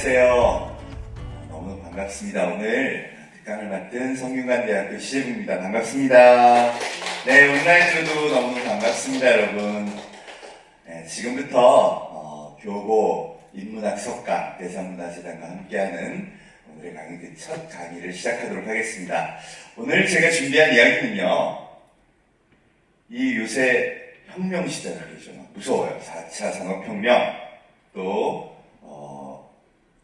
안녕하세요. 너무 반갑습니다. 오늘 특강을 맡은 성균관대학교 시제부입니다. 반갑습니다. 네, 온라인으로도 너무 반갑습니다, 여러분. 네, 지금부터 교보 인문학 석강 대상문화재단과 함께하는 오늘의 강의 그 첫 강의를 시작하도록 하겠습니다. 오늘 제가 준비한 이야기는요, 이 요새 혁명 시대라 그러죠. 무서워요. 4차 산업혁명, 또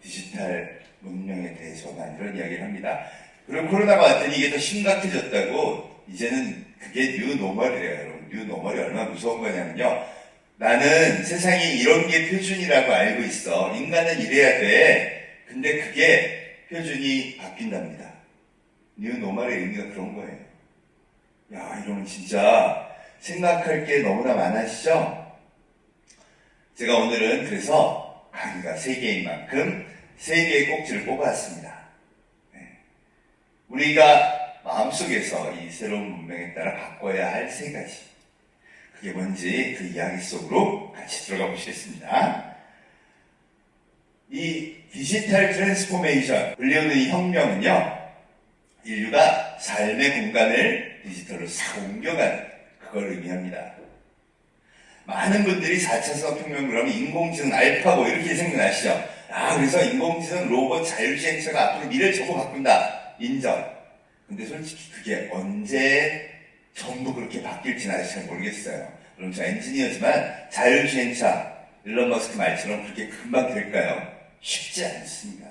디지털 문명에 대해서만 이런 이야기를 합니다. 그리고 코로나가 왔더니 이게 더 심각해졌다고, 이제는 그게 뉴노멀이래요. 여러분, 뉴노멀이 얼마나 무서운 거냐면요, 나는 세상에 이런 게 표준이라고 알고 있어. 인간은 이래야 돼. 근데 그게 표준이 바뀐답니다. 뉴노멀의 의미가 그런 거예요. 야, 이러면 진짜 생각할 게 너무나 많으시죠? 제가 오늘은 그래서 강의가 3개인 만큼 3개의 꼭지를 뽑아왔습니다. 네. 우리가 마음속에서 이 새로운 문명에 따라 바꿔야 할 3가지. 그게 뭔지 그 이야기 속으로 같이 들어가 보시겠습니다. 이 디지털 트랜스포메이션, 불리우는 이 혁명은요, 인류가 삶의 공간을 디지털로 싹 옮겨가는 그걸 의미합니다. 많은 분들이 4차 산업혁명 그러면 인공지능, 알파고 이렇게 생각나시죠? 아, 그래서 인공지능, 로봇, 자율주행차가 앞으로 미래를 전부 바꾼다. 인정. 근데 솔직히 그게 언제 전부 그렇게 바뀔지는 아직 잘 모르겠어요. 그럼 저 엔지니어지만 자율주행차, 일론 머스크 말처럼 그렇게 금방 될까요? 쉽지 않습니다.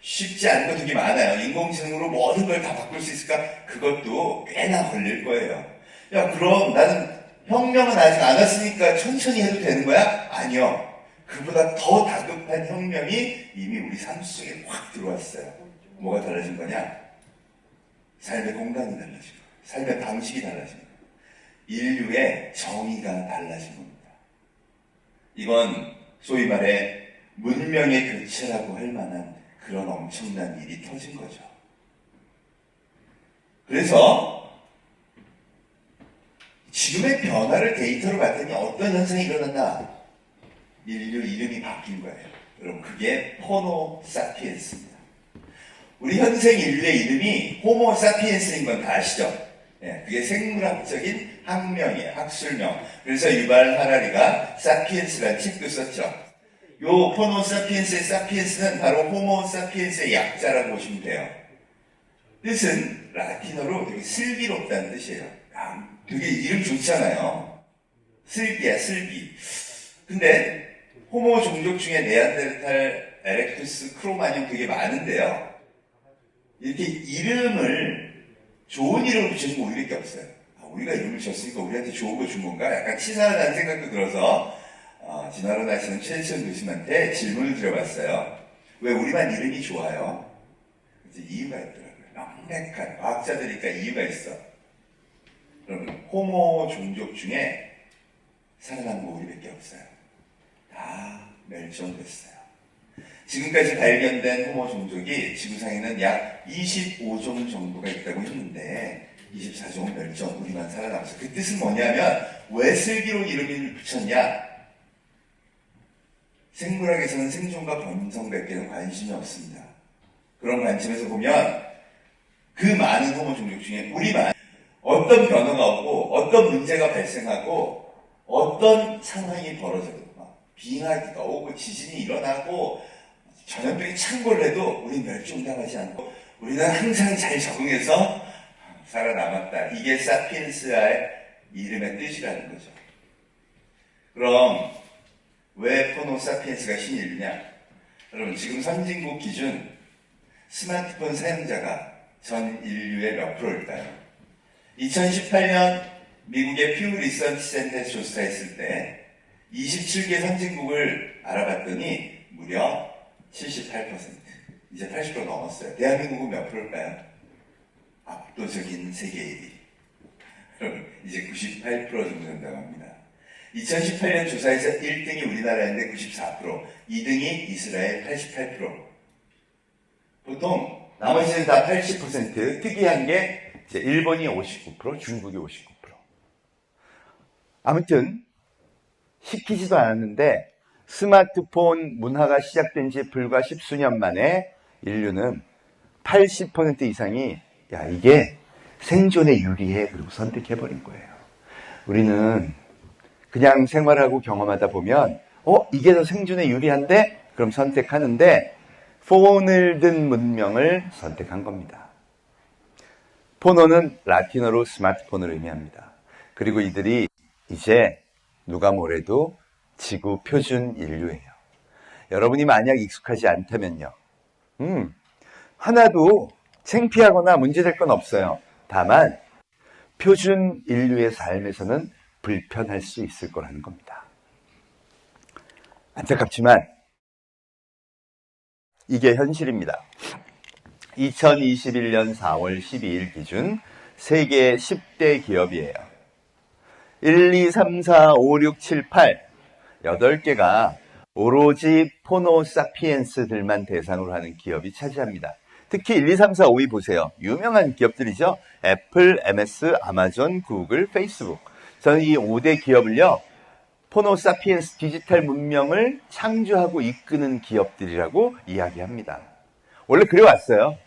쉽지 않은 거 되게 많아요. 인공지능으로 모든 걸 다 바꿀 수 있을까? 그것도 꽤나 걸릴 거예요. 야, 그럼 나는 혁명은 아직 안 왔으니까 천천히 해도 되는 거야? 아니요. 그보다 더 다급한 혁명이 이미 우리 삶 속에 확 들어왔어요. 뭐가 달라진 거냐? 삶의 공간이 달라진 거예요. 삶의 방식이 달라진 거예요. 인류의 정의가 달라진 겁니다. 이건 소위 말해 문명의 교체라고 할 만한 그런 엄청난 일이 터진 거죠. 그래서 지금의 변화를 데이터로 봤더니 어떤 현상이 일어났나? 인류 이름이 바뀐 거예요. 여러분, 그게 호모 사피엔스입니다. 우리 현생 인류의 이름이 호모 사피엔스인 건 다 아시죠? 네, 그게 생물학적인 학명이에요. 학술명. 그래서 유발 하라리가 사피엔스라는 책도 썼죠. 요 호모 사피엔스의 사피엔스는 바로 호모 사피엔스의 약자라고 보시면 돼요. 뜻은 라틴어로 되게 슬기롭다는 뜻이에요. 되게 이름 좋잖아요. 슬기야, 슬기. 근데 호모 종족 중에 네안데르탈, 에렉투스, 크로마뇽 되게 많은데요, 이렇게 이름을 좋은 이름을 붙여준 거 우리밖에 없어요. 우리가 이름을 줬으니까 우리한테 좋은 거 준 건가? 약간 치사하다는 생각도 들어서 진화론 하시는 최지천 교수님한테 질문을 드려봤어요. 왜 우리만 이름이 좋아요? 이유가 있더라고요. 명백한 과학자들이니까 이유가 있어. 여러분, 호모 종족 중에 살아남은 거 우리밖에 없어요. 다 멸종됐어요. 지금까지 발견된 호모 종족이 지구상에는 약 25종 정도가 있다고 했는데 24종은 멸종, 우리만 살아남았어요. 그 뜻은 뭐냐면, 왜 슬기로운 이름을 붙였냐? 생물학에서는 생존과 번성밖에는 관심이 없습니다. 그런 관점에서 보면 그 많은 호모 종족 중에 우리만 어떤 변화가 오고 어떤 문제가 발생하고 어떤 상황이 벌어져도 막 빙하기가 오고 지진이 일어나고 전염병이 창궐을 해도 우리는 멸종당하지 않고 우리는 항상 잘 적응해서 살아남았다. 이게 사피엔스의 이름의 뜻이라는 거죠. 그럼 왜 호모 사피엔스가 신인류냐? 여러분, 지금 선진국 기준 스마트폰 사용자가 전 인류의 몇 프로일까요? 2018년 미국의 퓨 리서치 센터에서 조사했을 때 27개 선진국을 알아봤더니 무려 78%. 이제 80% 넘었어요. 대한민국은 몇 프로일까요? 압도적인 세계 1위. 그럼 이제 98% 정도 된다고 합니다. 2018년 조사에서 1등이 우리나라인데 94%, 2등이 이스라엘 88%. 보통 나머지는 다 80%. 특이한 게 일본이 59%, 중국이 59%. 아무튼 시키지도 않았는데 스마트폰 문화가 시작된 지 불과 십수년 만에 인류는 80% 이상이 야 이게 생존에 유리해 그리고 선택해버린 거예요. 우리는 그냥 생활하고 경험하다 보면 이게 더 생존에 유리한데? 그럼 선택하는데 폰을 든 문명을 선택한 겁니다. 포노는 라틴어로 스마트폰을 의미합니다. 그리고 이들이 이제 누가 뭐래도 지구 표준 인류예요. 여러분이 만약 익숙하지 않다면요. 하나도 창피하거나 문제될 건 없어요. 다만 표준 인류의 삶에서는 불편할 수 있을 거라는 겁니다. 안타깝지만 이게 현실입니다. 2021년 4월 12일 기준 세계 10대 기업이에요. 1, 2, 3, 4, 5, 6, 7, 8 8개가 오로지 포노 사피엔스들만 대상으로 하는 기업이 차지합니다. 특히 1, 2, 3, 4, 5위 보세요. 유명한 기업들이죠. 애플, MS, 아마존, 구글, 페이스북. 저는 이 5대 기업을요. 포노 사피엔스 디지털 문명을 창조하고 이끄는 기업들이라고 이야기합니다. 원래 그래왔어요.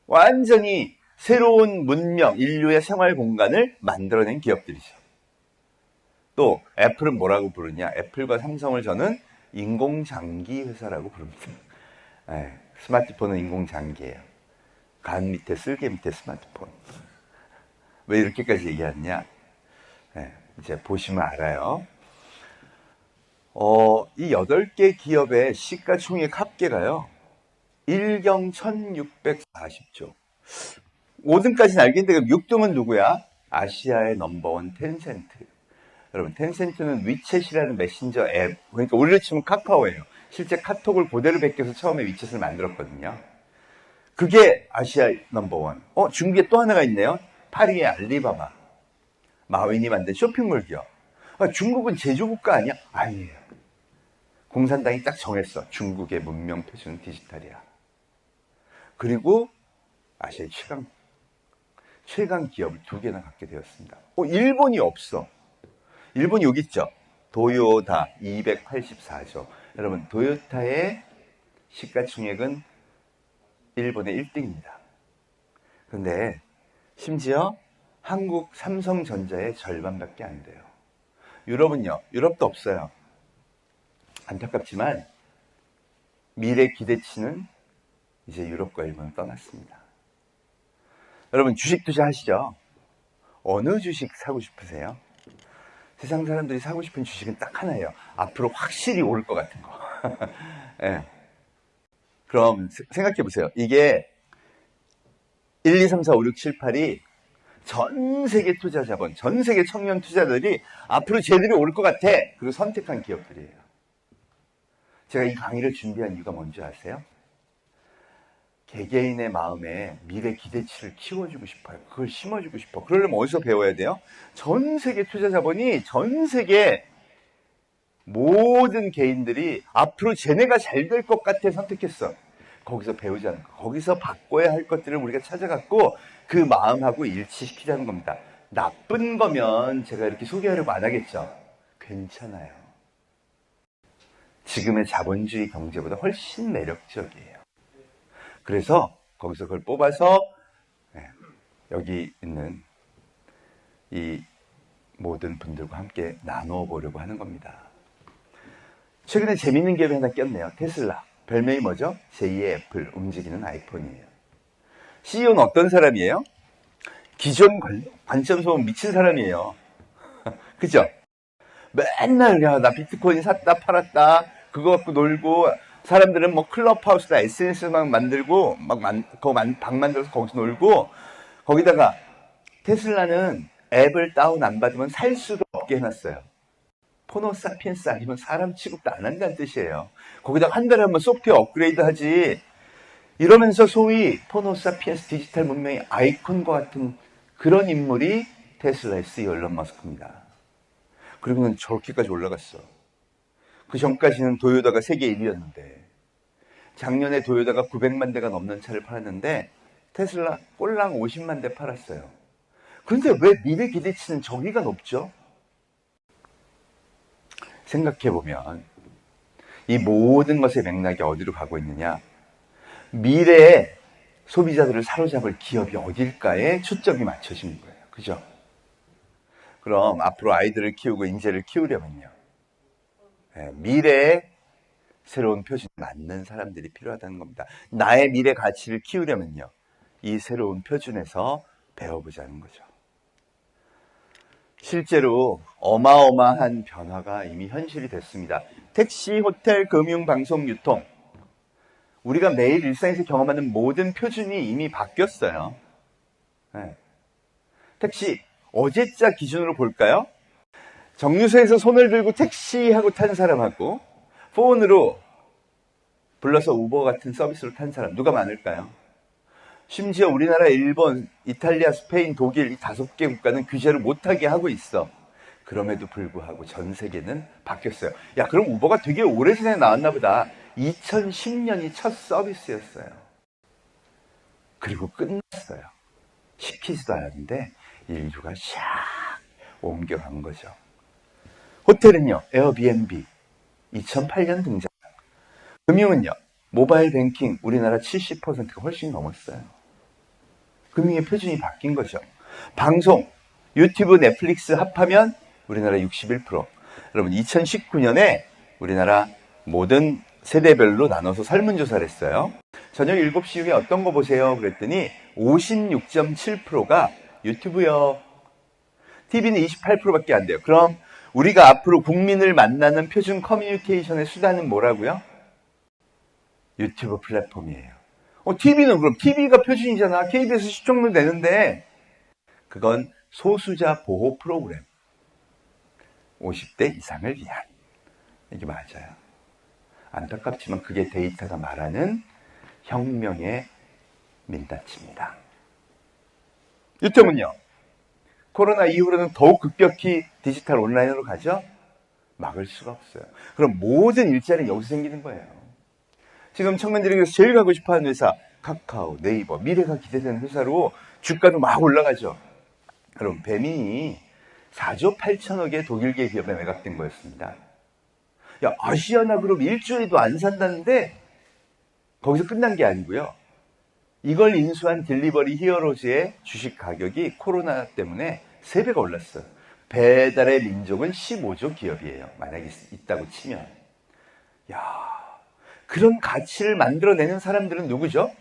완전히 새로운 문명, 인류의 생활 공간을 만들어낸 기업들이죠. 또 애플은 뭐라고 부르냐? 애플과 삼성을 저는 인공장기 회사라고 부릅니다. 스마트폰은 인공장기예요. 간 밑에 쓸개 밑에 스마트폰. 왜 이렇게까지 얘기하느냐? 이제 보시면 알아요. 이 8개 기업의 시가총액 합계가요. 1경 1640조. 5등까지는 알겠는데 그럼 6등은 누구야? 아시아의 넘버원 텐센트. 여러분 텐센트는 위챗이라는 메신저 앱, 그러니까 우리로 치면 카카오예요. 실제 카톡을 그대로 베껴서 처음에 위챗을 만들었거든요. 그게 아시아 넘버원. 중국에 또 하나가 있네요. 파리의 알리바바. 마윈이 만든 쇼핑몰 기업. 중국은 제조국가 아니야? 아니에요. 공산당이 딱 정했어. 중국의 문명 표준은 디지털이야. 그리고 아시아의 최강 기업을 2개나 갖게 되었습니다. 일본이 없어. 일본이 여기 있죠. 도요타 284조. 여러분 도요타의 시가총액은 일본의 1등입니다. 그런데 심지어 한국 삼성전자의 절반밖에 안 돼요. 유럽은요. 유럽도 없어요. 안타깝지만 미래 기대치는 이제 유럽과 일본은 떠났습니다. 여러분 주식 투자하시죠? 어느 주식 사고 싶으세요? 세상 사람들이 사고 싶은 주식은 딱 하나예요. 앞으로 확실히 오를 것 같은 거. 네. 그럼 생각해 보세요. 이게 1, 2, 3, 4, 5, 6, 7, 8이 전 세계 투자 자본, 전 세계 청년 투자들이 앞으로 제대로 오를 것 같아. 그리고 선택한 기업들이에요. 제가 이 강의를 준비한 이유가 뭔지 아세요? 개개인의 마음에 미래 기대치를 키워주고 싶어요. 그걸 심어주고 싶어. 그러려면 어디서 배워야 돼요? 전 세계 투자 자본이 전 세계 모든 개인들이 앞으로 쟤네가 잘 될 것 같아 선택했어. 거기서 배우자는 거. 거기서 바꿔야 할 것들을 우리가 찾아갖고 그 마음하고 일치시키자는 겁니다. 나쁜 거면 제가 이렇게 소개하려고 안 하겠죠. 괜찮아요. 지금의 자본주의 경제보다 훨씬 매력적이에요. 그래서 거기서 그걸 뽑아서 여기 있는 이 모든 분들과 함께 나누어 보려고 하는 겁니다. 최근에 재밌는 기업이 하나 꼈네요. 테슬라. 별명이 뭐죠? 제2의 애플, 움직이는 아이폰이에요. CEO는 어떤 사람이에요? 기존 관점 소음 미친 사람이에요. 그죠? 맨날 나 비트코인 샀다 팔았다 그거 갖고 놀고, 사람들은 뭐 클럽하우스다 SNS만 만들고 방 만들어서 거기서 놀고, 거기다가 테슬라는 앱을 다운 안 받으면 살 수도 없게 해놨어요. 포노 사피엔스 아니면 사람 취급도 안 한다는 뜻이에요. 거기다가 한 달에 한 번 소프트웨어 업그레이드 하지. 이러면서 소위 포노 사피엔스 디지털 문명의 아이콘과 같은 그런 인물이 테슬라의 CEO 일론 머스크입니다. 그리고는 저렇게까지 올라갔어. 그 전까지는 도요타가 세계 1위였는데, 작년에 도요타가 900만 대가 넘는 차를 팔았는데 테슬라 꼴랑 50만 대 팔았어요. 그런데 왜 미래 기대치는 저기가 높죠? 생각해보면 이 모든 것의 맥락이 어디로 가고 있느냐? 미래의 소비자들을 사로잡을 기업이 어딜까에 초점이 맞춰지는 거예요. 그죠? 그럼 앞으로 아이들을 키우고 인재를 키우려면요. 미래의 새로운 표준에 맞는 사람들이 필요하다는 겁니다. 나의 미래 가치를 키우려면요. 이 새로운 표준에서 배워보자는 거죠. 실제로 어마어마한 변화가 이미 현실이 됐습니다. 택시, 호텔, 금융, 방송, 유통. 우리가 매일 일상에서 경험하는 모든 표준이 이미 바뀌었어요. 네. 택시, 어제자 기준으로 볼까요? 정류소에서 손을 들고 택시하고 탄 사람하고 폰으로 불러서 우버 같은 서비스로 탄 사람 누가 많을까요? 심지어 우리나라, 일본, 이탈리아, 스페인, 독일 이 5개 국가는 규제를 못하게 하고 있어. 그럼에도 불구하고 전 세계는 바뀌었어요. 야, 그럼 우버가 되게 오래전에 나왔나 보다. 2010년이 첫 서비스였어요. 그리고 끝났어요. 시키지도 않았는데 인류가 샥 옮겨간 거죠. 호텔은요, 에어비앤비 2008년 등장. 금융은요, 모바일 뱅킹 우리나라 70%가 훨씬 넘었어요. 금융의 표준이 바뀐 거죠. 방송, 유튜브, 넷플릭스 합하면 우리나라 61%. 여러분 2019년에 우리나라 모든 세대별로 나눠서 설문조사를 했어요. 저녁 7시 중에 어떤 거 보세요? 그랬더니 56.7%가 유튜브요. TV는 28%밖에 안 돼요. 그럼 우리가 앞으로 국민을 만나는 표준 커뮤니케이션의 수단은 뭐라고요? 유튜브 플랫폼이에요. TV는 그럼 TV가 표준이잖아. KBS 시청률 되는데 그건 소수자 보호 프로그램. 50대 이상을 위한. 이게 맞아요. 안타깝지만 그게 데이터가 말하는 혁명의 민낯입니다. 유통은요. 코로나 이후로는 더욱 급격히 디지털 온라인으로 가죠. 막을 수가 없어요. 그럼 모든 일자리는 여기서 생기는 거예요. 지금 청년들에게서 제일 가고 싶어하는 회사 카카오, 네이버, 미래가 기대되는 회사로 주가도 막 올라가죠. 그럼 뱀이 4조 8천억의 독일계 기업에 매각된 거였습니다. 야, 아시아나그룹 일주일도 안 산다는데 거기서 끝난 게 아니고요. 이걸 인수한 딜리버리 히어로즈의 주식 가격이 코로나 때문에 3배가 올랐어요. 배달의 민족은 15조 기업이에요. 만약에 있다고 치면. 야, 그런 가치를 만들어내는 사람들은 누구죠?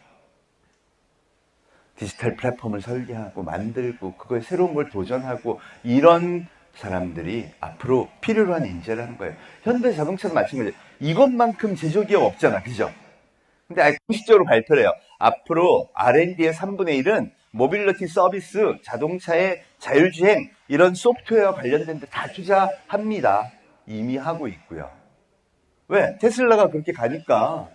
디지털 플랫폼을 설계하고 만들고 그거에 새로운 걸 도전하고 이런 사람들이 앞으로 필요로 한 인재라는 거예요. 현대자동차도 마찬가지예요. 이것만큼 제조기업 없잖아. 그죠? 근데 공식적으로 발표를 해요. 앞으로 R&D의 3분의 1은 모빌리티 서비스, 자동차의 자율주행 이런 소프트웨어와 관련된 데 다 투자합니다. 이미 하고 있고요. 왜? 테슬라가 그렇게 가니까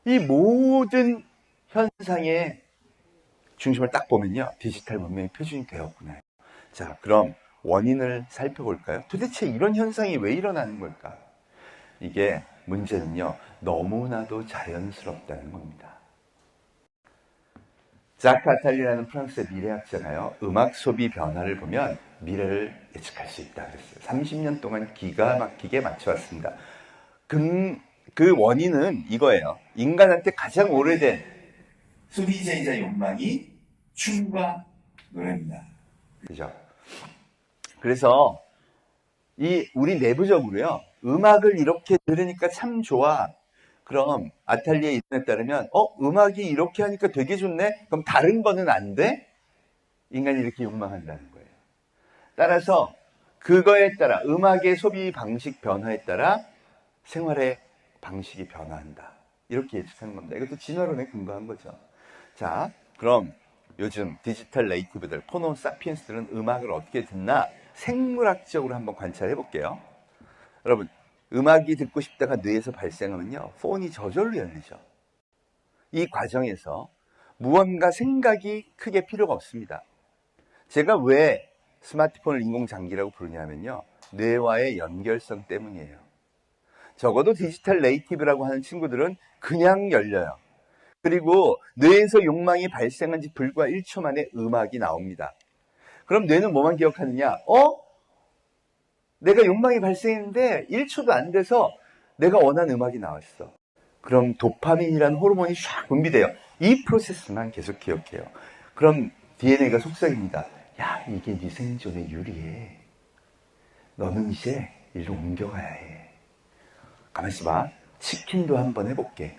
이 모든 현상의 중심을 딱 보면요. 디지털 문명의 표준이 되었구나. 자, 그럼 원인을 살펴볼까요? 도대체 이런 현상이 왜 일어나는 걸까? 이게 문제는요. 너무나도 자연스럽다는 겁니다. 자크 아탈리라는 프랑스의 미래학자가요. 음악 소비 변화를 보면 미래를 예측할 수 있다 그랬어요. 30년 동안 기가 막히게 맞춰왔습니다. 그 원인은 이거예요. 인간한테 가장 오래된 소비자이자 욕망이 춤과 노래입니다. 그죠? 그래서 우리 내부적으로요. 음악을 이렇게 들으니까 참 좋아. 그럼 아탈리의 이론에 따르면 음악이 이렇게 하니까 되게 좋네? 그럼 다른 거는 안 돼? 인간이 이렇게 욕망한다는 거예요. 따라서 그거에 따라 음악의 소비 방식 변화에 따라 생활의 방식이 변화한다. 이렇게 예측하는 겁니다. 이것도 진화론에 근거한 거죠. 자, 그럼 요즘 디지털 네이티브들, 호모 사피엔스들은 음악을 어떻게 듣나 생물학적으로 한번 관찰해 볼게요. 여러분, 음악이 듣고 싶다가 뇌에서 발생하면요. 폰이 저절로 열리죠. 이 과정에서 무언가 생각이 크게 필요가 없습니다. 제가 왜 스마트폰을 인공장기라고 부르냐면요. 뇌와의 연결성 때문이에요. 적어도 디지털 네이티브라고 하는 친구들은 그냥 열려요. 그리고 뇌에서 욕망이 발생한 지 불과 1초 만에 음악이 나옵니다. 그럼 뇌는 뭐만 기억하느냐? 내가 욕망이 발생했는데 1초도 안 돼서 내가 원하는 음악이 나왔어. 그럼 도파민이라는 호르몬이 샥 분비돼요. 이 프로세스만 계속 기억해요. 그럼 DNA가 속삭입니다. 야, 이게 네 생존에 유리해. 너는 이제 일로 옮겨가야 해. 가만히 있어봐. 치킨도 한번 해볼게.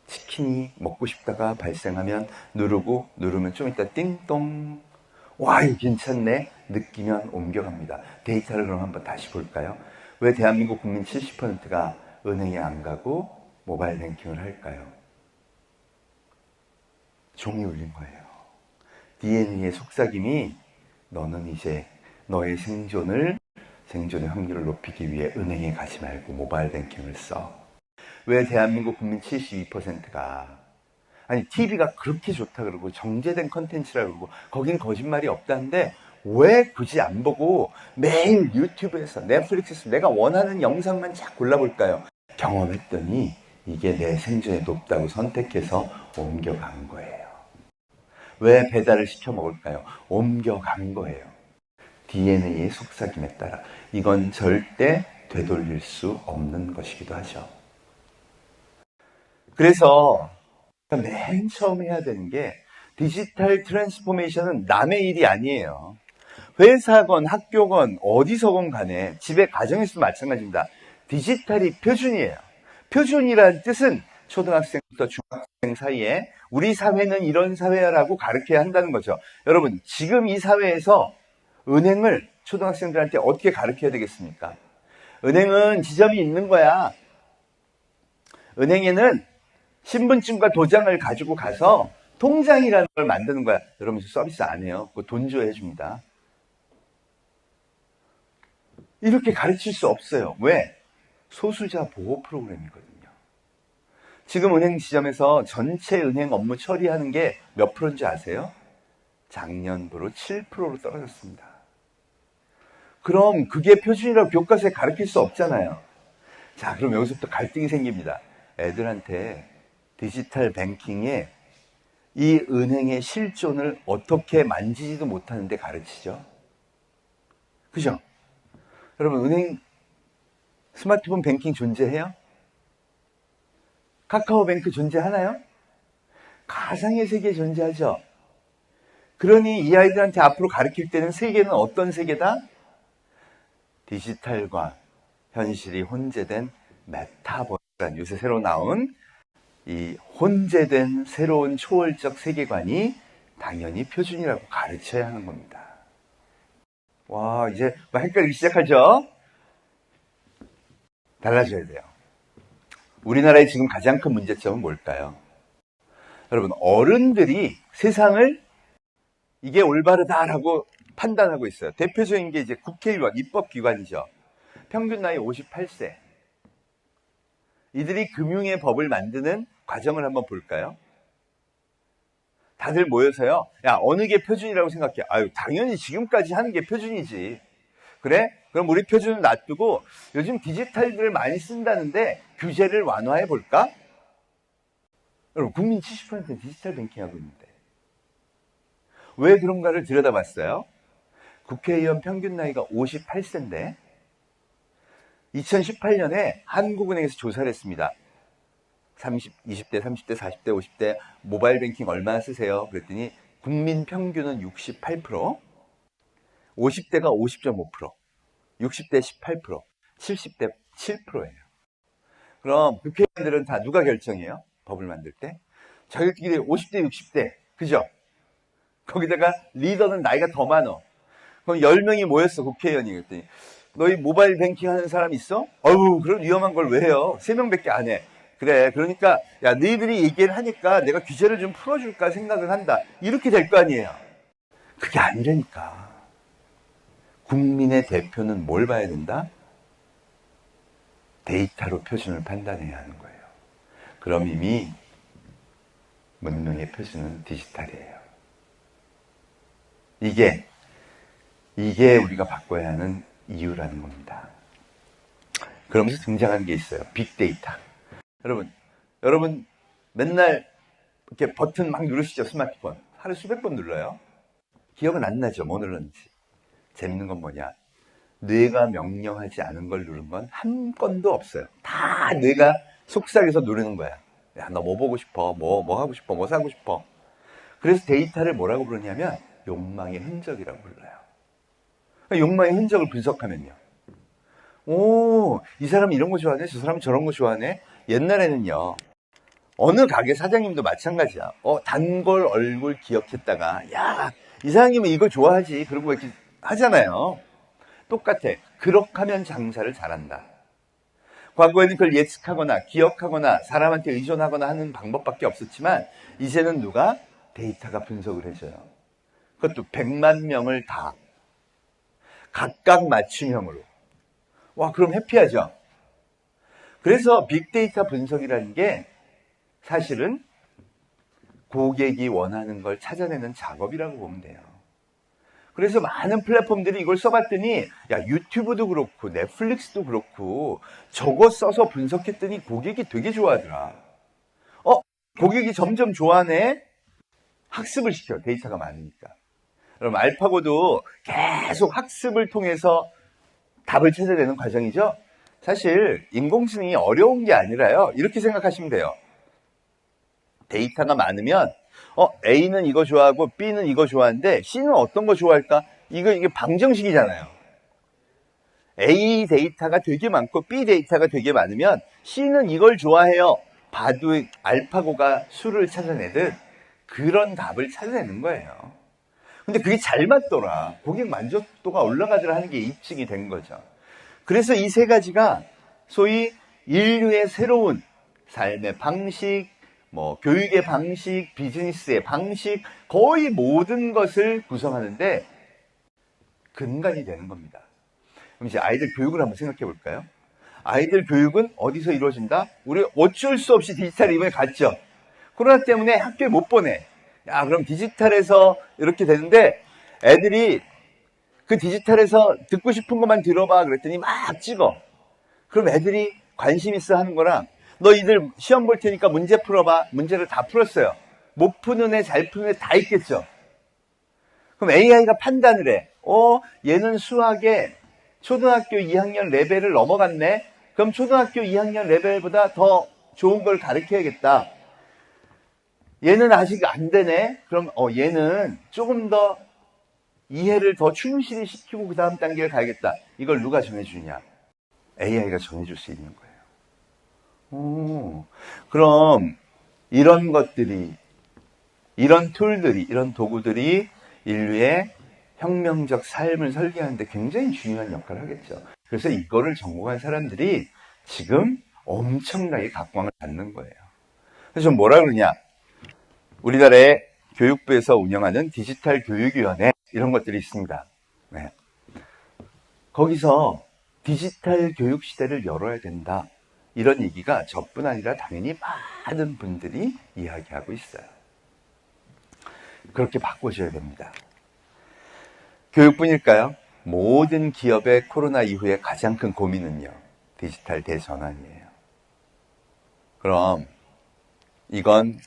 치킨이 먹고 싶다가 발생하면 누르면 좀 이따 띵동. 와, 이거 괜찮네. 느끼면 옮겨갑니다. 데이터를 그럼 한번 다시 볼까요? 왜 대한민국 국민 70%가 은행에 안 가고 모바일 뱅킹을 할까요? 종이 울린 거예요. DNA의 속삭임이 너는 이제 너의 생존의 확률을 높이기 위해 은행에 가지 말고 모바일 뱅킹을 써. 왜 대한민국 국민 72%가 아니 TV가 그렇게 좋다 그러고 정제된 컨텐츠라 그러고 거긴 거짓말이 없다는데 왜 굳이 안 보고 매일 유튜브에서 넷플릭스에서 내가 원하는 영상만 쫙 골라볼까요? 경험했더니 이게 내 생존에 높다고 선택해서 옮겨간 거예요. 왜 배달을 시켜 먹을까요? 옮겨간 거예요. DNA의 속삭임에 따라. 이건 절대 되돌릴 수 없는 것이기도 하죠. 그래서 맨 처음 해야 되는 게 디지털 트랜스포메이션은 남의 일이 아니에요. 회사건 학교건 어디서건 간에 집에 가정에서도 마찬가지입니다. 디지털이 표준이에요. 표준이라는 뜻은 초등학생부터 중학생 사이에 우리 사회는 이런 사회라고 가르쳐야 한다는 거죠. 여러분, 지금 이 사회에서 은행을 초등학생들한테 어떻게 가르쳐야 되겠습니까? 은행은 지점이 있는 거야. 은행에는 신분증과 도장을 가지고 가서 통장이라는 걸 만드는 거야. 여러분, 서비스 안 해요. 그거 돈 줘야 해줍니다. 이렇게 가르칠 수 없어요. 왜? 소수자 보호 프로그램이거든요. 지금 은행 지점에서 전체 은행 업무 처리하는 게 몇 프로인지 아세요? 작년부로 7%로 떨어졌습니다. 그럼 그게 표준이라고 교과서에 가르칠 수 없잖아요. 자, 그럼 여기서부터 갈등이 생깁니다. 애들한테 디지털 뱅킹에 이 은행의 실존을 어떻게 만지지도 못하는데 가르치죠? 그죠? 여러분, 은행 스마트폰 뱅킹 존재해요? 카카오뱅크 존재하나요? 가상의 세계 존재하죠? 그러니 이 아이들한테 앞으로 가르칠 때는 세계는 어떤 세계다? 디지털과 현실이 혼재된 메타버스라는 요새 새로 나온 이 혼재된 새로운 초월적 세계관이 당연히 표준이라고 가르쳐야 하는 겁니다. 와, 이제 막 헷갈리기 시작하죠? 달라져야 돼요. 우리나라의 지금 가장 큰 문제점은 뭘까요? 여러분, 어른들이 세상을 이게 올바르다라고 판단하고 있어요. 대표적인 게 이제 국회의원, 입법기관이죠. 평균 나이 58세. 이들이 금융의 법을 만드는 과정을 한번 볼까요? 다들 모여서요. 야, 어느 게 표준이라고 생각해? 아유, 당연히 지금까지 하는 게 표준이지. 그래? 그럼 우리 표준을 놔두고 요즘 디지털들을 많이 쓴다는데 규제를 완화해 볼까? 여러분, 국민 70%는 디지털 뱅킹하고 있는데. 왜 그런가를 들여다봤어요. 국회의원 평균 나이가 58세인데 2018년에 한국은행에서 조사를 했습니다. 20대, 30대, 40대, 50대 모바일 뱅킹 얼마나 쓰세요? 그랬더니 국민 평균은 68%, 50대가 50.5%, 60대 18%, 70대 7%예요. 그럼 국회의원들은 다 누가 결정해요? 법을 만들 때? 자기들끼리 50대, 60대, 그죠? 거기다가 리더는 나이가 더 많어. 그럼 10명이 모였어, 국회의원이. 그랬더니 너희 모바일 뱅킹 하는 사람 있어? 어우, 그런 위험한 걸 왜 해요? 3명밖에 안 해. 그래, 그러니까 야, 너희들이 얘기를 하니까 내가 규제를 좀 풀어줄까 생각을 한다. 이렇게 될 거 아니에요. 그게 아니라니까. 국민의 대표는 뭘 봐야 된다? 데이터로 표준을 판단해야 하는 거예요. 그럼 이미 문명의 표준은 디지털이에요. 이게 우리가 바꿔야 하는 이유라는 겁니다. 그러면서 등장하는 게 있어요. 빅데이터. 여러분 맨날 이렇게 버튼 막 누르시죠, 스마트폰. 하루 수백 번 눌러요. 기억은 안 나죠, 뭐 눌렀는지. 재밌는 건 뭐냐? 뇌가 명령하지 않은 걸 누른 건 한 건도 없어요. 다 뇌가 속삭여서 누르는 거야. 야, 너 뭐 보고 싶어? 뭐 하고 싶어? 뭐 사고 싶어? 그래서 데이터를 뭐라고 부르냐면 욕망의 흔적이라고 불러요. 그러니까 욕망의 흔적을 분석하면요. 오, 이 사람은 이런 거 좋아하네? 저 사람은 저런 거 좋아하네? 옛날에는요. 어느 가게 사장님도 마찬가지야. 단골 얼굴 기억했다가, 야, 이 사장님은 이거 좋아하지. 그러고 이렇게 하잖아요. 똑같아. 그렇게 하면 장사를 잘한다. 과거에는 그걸 예측하거나 기억하거나 사람한테 의존하거나 하는 방법밖에 없었지만 이제는 누가? 데이터가 분석을 해줘요. 그것도 100만 명을 다 각각 맞춤형으로. 와, 그럼 해피하죠? 그래서 빅데이터 분석이라는 게 사실은 고객이 원하는 걸 찾아내는 작업이라고 보면 돼요. 그래서 많은 플랫폼들이 이걸 써봤더니 야, 유튜브도 그렇고 넷플릭스도 그렇고 저거 써서 분석했더니 고객이 되게 좋아하더라. 고객이 점점 좋아하네? 학습을 시켜. 데이터가 많으니까. 그럼 알파고도 계속 학습을 통해서 답을 찾아내는 과정이죠. 사실 인공지능이 어려운 게 아니라요. 이렇게 생각하시면 돼요. 데이터가 많으면 A는 이거 좋아하고 B는 이거 좋아하는데 C는 어떤 거 좋아할까? 이게 방정식이잖아요. A 데이터가 되게 많고 B 데이터가 되게 많으면 C는 이걸 좋아해요. 봐도 알파고가 수를 찾아내듯 그런 답을 찾아내는 거예요. 근데 그게 잘 맞더라. 고객 만족도가 올라가더라 하는 게 입증이 된 거죠. 그래서 이 세 가지가 소위 인류의 새로운 삶의 방식, 교육의 방식, 비즈니스의 방식, 거의 모든 것을 구성하는데 근간이 되는 겁니다. 그럼 이제 아이들 교육을 한번 생각해 볼까요? 아이들 교육은 어디서 이루어진다? 우리 어쩔 수 없이 디지털 이번에 갔죠. 코로나 때문에 학교에 못 보내. 야, 그럼 디지털에서 이렇게 되는데 애들이 그 디지털에서 듣고 싶은 것만 들어봐 그랬더니 막 찍어. 그럼 애들이 관심 있어 하는 거랑 너 이들 시험 볼 테니까 문제 풀어봐. 문제를 다 풀었어요. 못 푸는 애, 잘 푸는 애 다 있겠죠. 그럼 AI가 판단을 해. 얘는 수학에 초등학교 2학년 레벨을 넘어갔네. 그럼 초등학교 2학년 레벨보다 더 좋은 걸 가르쳐야겠다. 얘는 아직 안 되네. 그럼 얘는 조금 더 이해를 더 충실히 시키고 그 다음 단계를 가야겠다. 이걸 누가 정해주냐? AI가 정해줄 수 있는 거예요. 그럼 이런 것들이, 이런 툴들이, 이런 도구들이 인류의 혁명적 삶을 설계하는데 굉장히 중요한 역할을 하겠죠. 그래서 이거를 전공한 사람들이 지금 엄청나게 각광을 받는 거예요. 그래서 뭐라 그러냐? 우리나라의 교육부에서 운영하는 디지털 교육위원회 이런 것들이 있습니다. 네. 거기서 디지털 교육 시대를 열어야 된다. 이런 얘기가 저뿐 아니라 당연히 많은 분들이 이야기하고 있어요. 그렇게 바꿔줘야 됩니다. 교육뿐일까요? 모든 기업의 코로나 이후에 가장 큰 고민은요. 디지털 대전환이에요. 그럼 이건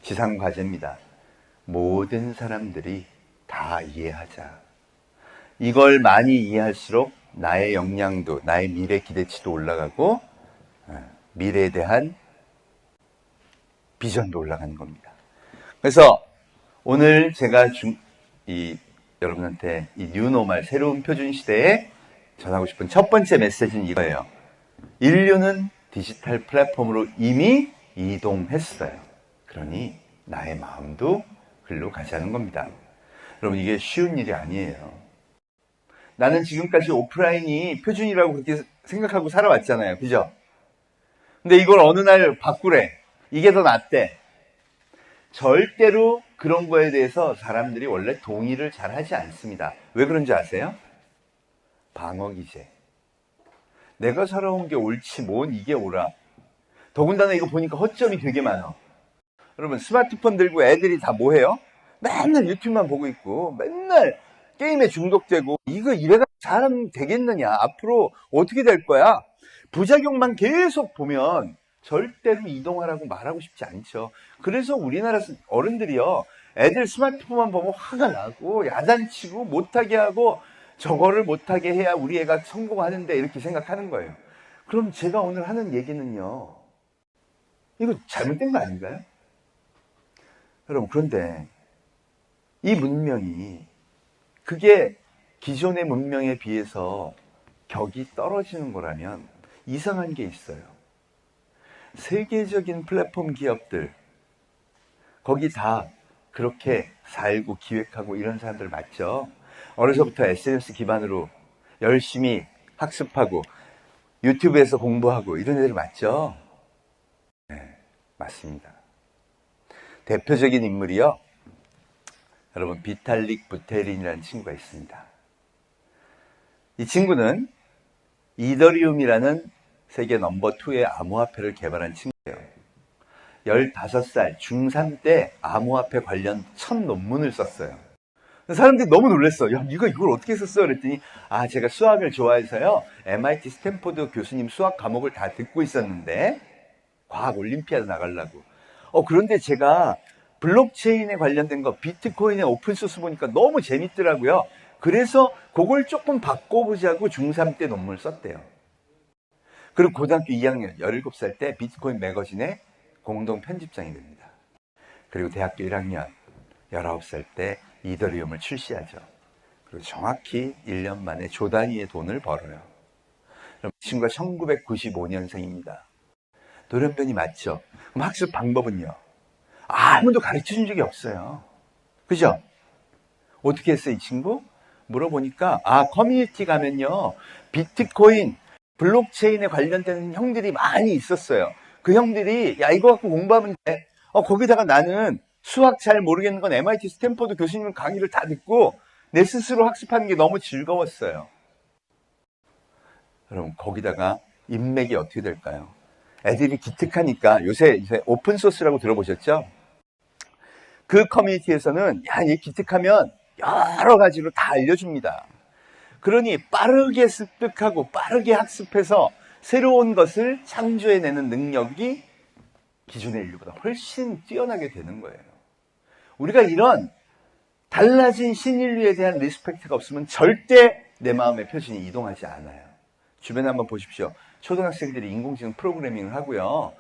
지상과제입니다. 모든 사람들이 다 이해하자. 이걸 많이 이해할수록 나의 역량도, 나의 미래 기대치도 올라가고 미래에 대한 비전도 올라가는 겁니다. 그래서 오늘 제가 여러분한테 이 뉴노멀, 새로운 표준 시대에 전하고 싶은 첫 번째 메시지는 이거예요. 인류는 디지털 플랫폼으로 이미 이동했어요. 그러니 나의 마음도 글로 가자는 겁니다. 여러분, 이게 쉬운 일이 아니에요. 나는 지금까지 오프라인이 표준이라고 그렇게 생각하고 살아왔잖아요. 그죠? 근데 이걸 어느 날 바꾸래. 이게 더 낫대. 절대로 그런 거에 대해서 사람들이 원래 동의를 잘 하지 않습니다. 왜 그런지 아세요? 방어기제. 내가 살아온 게 옳지, 뭔 이게 옳아. 더군다나 이거 보니까 허점이 되게 많아. 여러분, 스마트폰 들고 애들이 다 뭐 해요? 맨날 유튜브만 보고 있고, 맨날 게임에 중독되고, 이거 이래가 사람 되겠느냐? 앞으로 어떻게 될 거야? 부작용만 계속 보면 절대로 이동하라고 말하고 싶지 않죠. 그래서 우리나라 어른들이요, 애들 스마트폰만 보면 화가 나고, 야단치고, 못하게 하고, 저거를 못하게 해야 우리 애가 성공하는데 이렇게 생각하는 거예요. 그럼 제가 오늘 하는 얘기는요, 이거 잘못된 거 아닌가요? 여러분, 그런데 이 문명이 그게 기존의 문명에 비해서 격이 떨어지는 거라면 이상한 게 있어요. 세계적인 플랫폼 기업들, 거기 다 그렇게 살고 기획하고 이런 사람들 맞죠? 어려서부터 SNS 기반으로 열심히 학습하고 유튜브에서 공부하고 이런 애들 맞죠? 네, 맞습니다. 대표적인 인물이요, 여러분, 비탈릭 부테린이라는 친구가 있습니다. 이 친구는 이더리움이라는 세계 넘버2의 암호화폐를 개발한 친구예요. 15살 중3 때 암호화폐 관련 첫 논문을 썼어요. 사람들이 너무 놀랐어. 야, 네가 이걸 어떻게 썼어? 그랬더니, 제가 수학을 좋아해서요, MIT 스탠포드 교수님 수학 과목을 다 듣고 있었는데 과학 올림피아드 나가려고. 그런데 제가 블록체인에 관련된 거, 비트코인의 오픈소스 보니까 너무 재밌더라고요. 그래서 그걸 조금 바꿔보자고 중3 때 논문을 썼대요. 그리고 고등학교 2학년 17살 때 비트코인 매거진의 공동 편집장이 됩니다. 그리고 대학교 1학년 19살 때 이더리움을 출시하죠. 그리고 정확히 1년 만에 조 단위의 돈을 벌어요. 그럼 이 친구가 1995년생입니다. 돌연변이 맞죠? 그럼 학습 방법은요? 아무도 가르쳐준 적이 없어요. 그죠? 어떻게 했어요, 이 친구? 물어보니까, 커뮤니티 가면요, 비트코인, 블록체인에 관련된 형들이 많이 있었어요. 그 형들이, 야, 이거 갖고 공부하면 돼. 거기다가 나는 수학 잘 모르겠는 건 MIT 스탠포드 교수님 강의를 다 듣고 내 스스로 학습하는 게 너무 즐거웠어요. 여러분, 거기다가 인맥이 어떻게 될까요? 애들이 기특하니까 요새 오픈소스라고 들어보셨죠? 그 커뮤니티에서는, 야, 얘 기특하면 여러 가지로 다 알려줍니다. 그러니 빠르게 습득하고 빠르게 학습해서 새로운 것을 창조해내는 능력이 기존의 인류보다 훨씬 뛰어나게 되는 거예요. 우리가 이런 달라진 신인류에 대한 리스펙트가 없으면 절대 내 마음의 표준이 이동하지 않아요. 주변에 한번 보십시오. 초등학생들이 인공지능 프로그래밍을 하고요,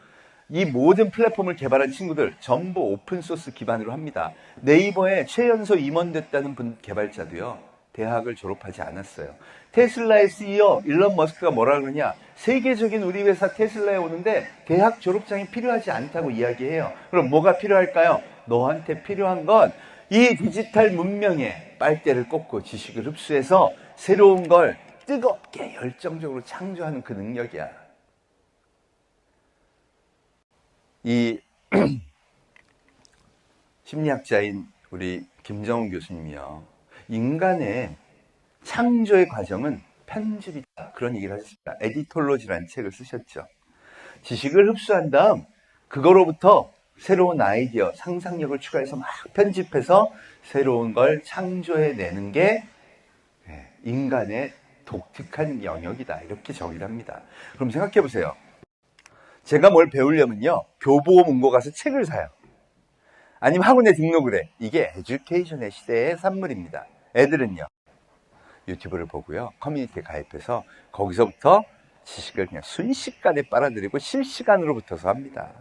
이 모든 플랫폼을 개발한 친구들 전부 오픈소스 기반으로 합니다. 네이버에 최연소 임원됐다는 분 개발자도요, 대학을 졸업하지 않았어요. 테슬라의 CEO 일론 머스크가 뭐라 그러냐, 세계적인 우리 회사 테슬라에 오는데 대학 졸업장이 필요하지 않다고 이야기해요. 그럼 뭐가 필요할까요? 너한테 필요한 건 이 디지털 문명에 빨대를 꽂고 지식을 흡수해서 새로운 걸 뜨겁게 열정적으로 창조하는 그 능력이야. 이 심리학자인 우리 김정은 교수님이요, 인간의 창조의 과정은 편집이다, 그런 얘기를 하셨습니다. 에디톨로지라는 책을 쓰셨죠. 지식을 흡수한 다음 그거로부터 새로운 아이디어, 상상력을 추가해서 막 편집해서 새로운 걸 창조해내는 게 인간의 독특한 영역이다, 이렇게 정의를 합니다. 그럼 생각해 보세요. 제가 뭘 배우려면요, 교보문고 가서 책을 사요. 아니면 학원에 등록을 해. 이게 에듀케이션의 시대의 산물입니다. 애들은요, 유튜브를 보고요, 커뮤니티에 가입해서 거기서부터 지식을 그냥 순식간에 빨아들이고 실시간으로 붙어서 합니다.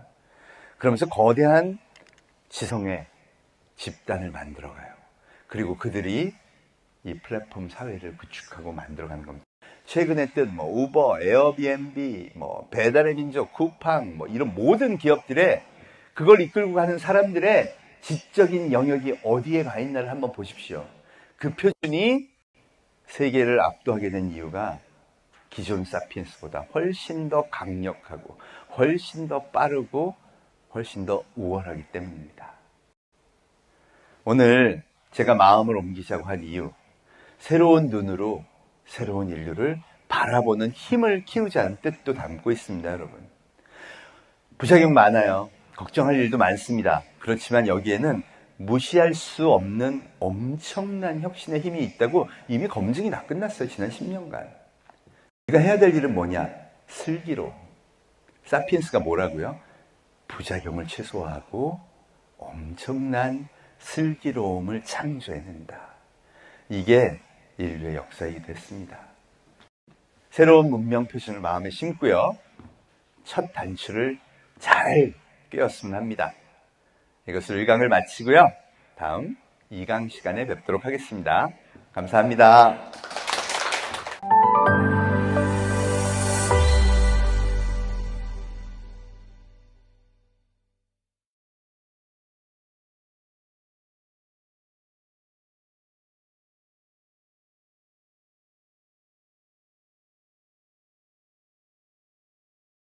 그러면서 거대한 지성의 집단을 만들어가요. 그리고 그들이 이 플랫폼 사회를 구축하고 만들어가는 겁니다. 최근에 뜬 우버, 에어비앤비, 배달의 민족, 쿠팡, 이런 모든 기업들의 그걸 이끌고 가는 사람들의 지적인 영역이 어디에 가 있나를 한번 보십시오. 그 표준이 세계를 압도하게 된 이유가 기존 사피엔스보다 훨씬 더 강력하고 훨씬 더 빠르고 훨씬 더 우월하기 때문입니다. 오늘 제가 마음을 옮기자고 한 이유, 새로운 눈으로 새로운 인류를 바라보는 힘을 키우자는 뜻도 담고 있습니다, 여러분. 부작용 많아요. 걱정할 일도 많습니다. 그렇지만 여기에는 무시할 수 없는 엄청난 혁신의 힘이 있다고 이미 검증이 다 끝났어요, 지난 10년간. 우리가 해야 될 일은 뭐냐? 슬기로움. 사피엔스가 뭐라고요? 부작용을 최소화하고 엄청난 슬기로움을 창조해낸다. 이게 인류의 역사이기도 했습니다. 새로운 문명 표준을 마음에 심고요. 첫 단추를 잘 꿰었으면 합니다. 이것으로 1강을 마치고요. 다음 2강 시간에 뵙도록 하겠습니다. 감사합니다.